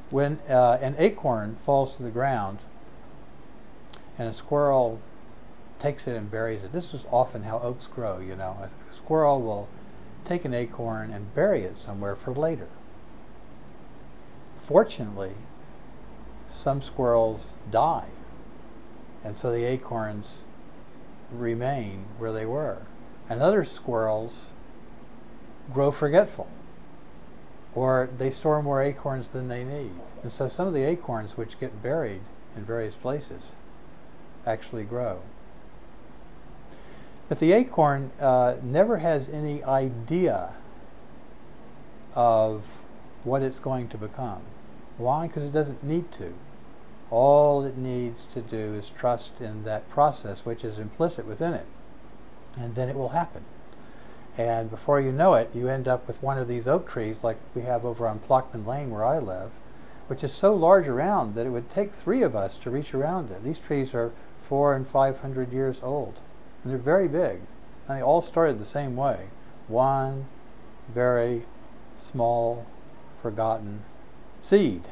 When an acorn falls to the ground and a squirrel takes it and buries it, this is often how oaks grow, you know. A squirrel will take an acorn and bury it somewhere for later. Fortunately, some squirrels die, and so the acorns remain where they were. And other squirrels grow forgetful, or they store more acorns than they need. And so some of the acorns which get buried in various places actually grow. But the acorn never has any idea of what it's going to become. Why? Because it doesn't need to. All it needs to do is trust in that process which is implicit within it, and then it will happen. And before you know it, you end up with one of these oak trees like we have over on Plockman Lane where I live, which is so large around that it would take 3 of us to reach around it. These trees are 400 and 500 years old, and they're very big. And they all started the same way. One very small, forgotten seed.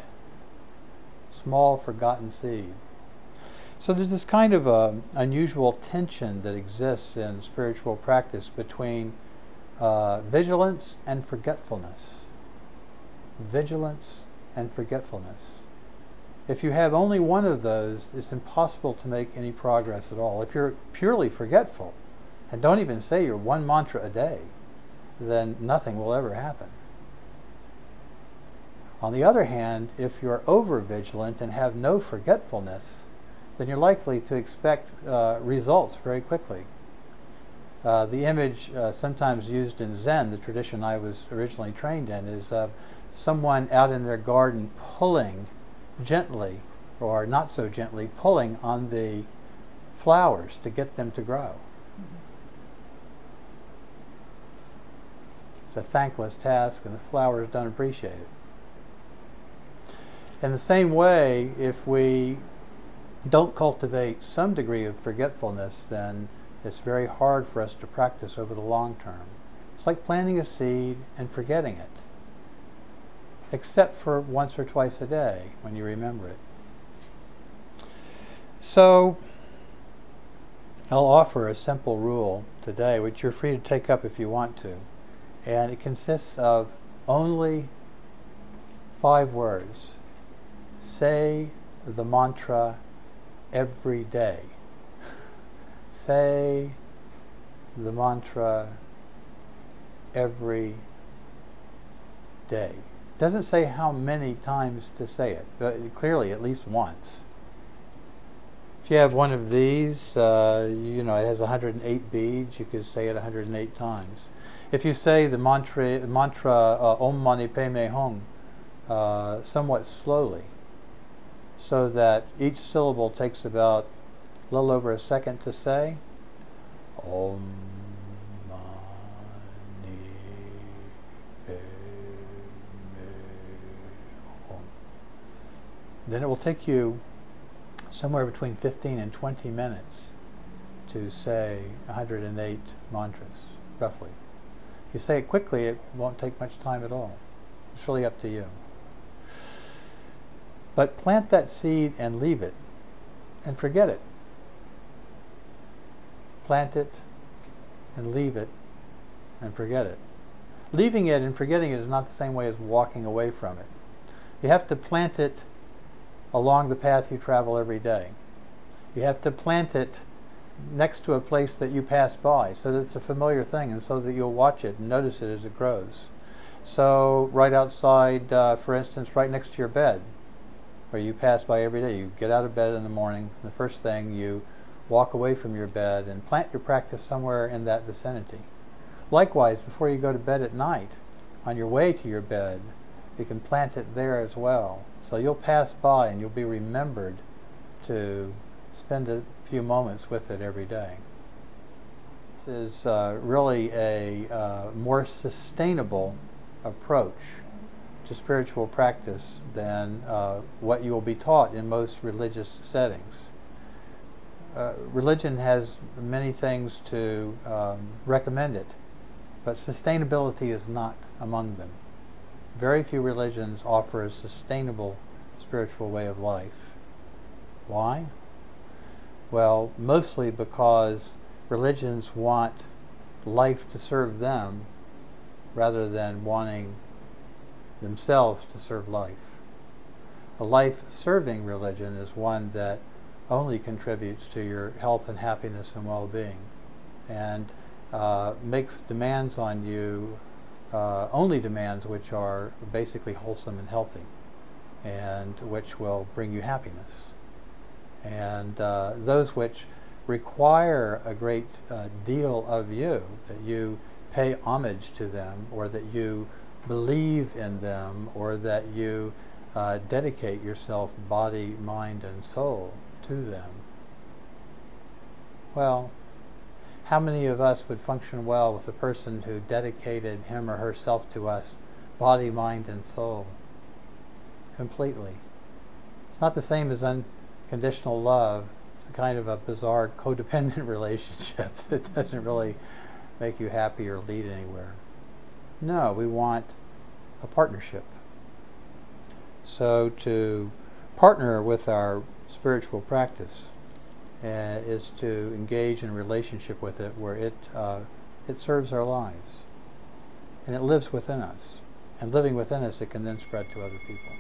Small, forgotten seed. So there's this kind of unusual tension that exists in spiritual practice between vigilance and forgetfulness. Vigilance and forgetfulness. If you have only one of those, it's impossible to make any progress at all. If you're purely forgetful, and don't even say your one mantra a day, then nothing will ever happen. On the other hand, if you're over-vigilant and have no forgetfulness, then you're likely to expect results very quickly. The image sometimes used in Zen, the tradition I was originally trained in, is someone out in their garden pulling gently, or not so gently, pulling on the flowers to get them to grow. It's a thankless task, and the flowers don't appreciate it. In the same way, if we don't cultivate some degree of forgetfulness, then it's very hard for us to practice over the long term. It's like planting a seed and forgetting it, except for once or twice a day when you remember it. So I'll offer a simple rule today, which you're free to take up if you want to, and it consists of only 5 words. Say the mantra every day. Say the mantra every day. It doesn't say how many times to say it, but clearly at least once. If you have one of these, you know, it has 108 beads, you could say it 108 times. If you say the mantra Om Mani Padme Hum somewhat slowly, so that each syllable takes about a little over a second to say, Om Mani Padme Hum, then it will take you somewhere between 15 and 20 minutes to say 108 mantras, roughly. If you say it quickly, it won't take much time at all. It's really up to you. But plant that seed and leave it, and forget it. Plant it and leave it and forget it. Leaving it and forgetting it is not the same way as walking away from it. You have to plant it along the path you travel every day. You have to plant it next to a place that you pass by so that it's a familiar thing, and so that you'll watch it and notice it as it grows. So right outside, for instance, right next to your bed, where you pass by every day. You get out of bed in the morning, the first thing you walk away from your bed and plant your practice somewhere in that vicinity. Likewise, before you go to bed at night, on your way to your bed, you can plant it there as well. So you'll pass by and you'll be remembered to spend a few moments with it every day. This is really a more sustainable approach to spiritual practice than what you will be taught in most religious settings. Religion has many things to recommend it, but sustainability is not among them. Very few religions offer a sustainable spiritual way of life. Why? Well, mostly because religions want life to serve them rather than wanting themselves to serve life. A life-serving religion is one that only contributes to your health and happiness and well-being, and makes demands on you, only demands which are basically wholesome and healthy, and which will bring you happiness. And those which require a great deal of you, that you pay homage to them, or that you believe in them, or that you dedicate yourself, body, mind, and soul, to them. Well, how many of us would function well with a person who dedicated him or herself to us, body, mind, and soul, completely? It's not the same as unconditional love. It's a kind of a bizarre codependent relationship that doesn't really make you happy or lead anywhere. No, we want a partnership. So to partner with our spiritual practice is to engage in a relationship with it where it serves our lives, and it lives within us, and living within us, it can then spread to other people.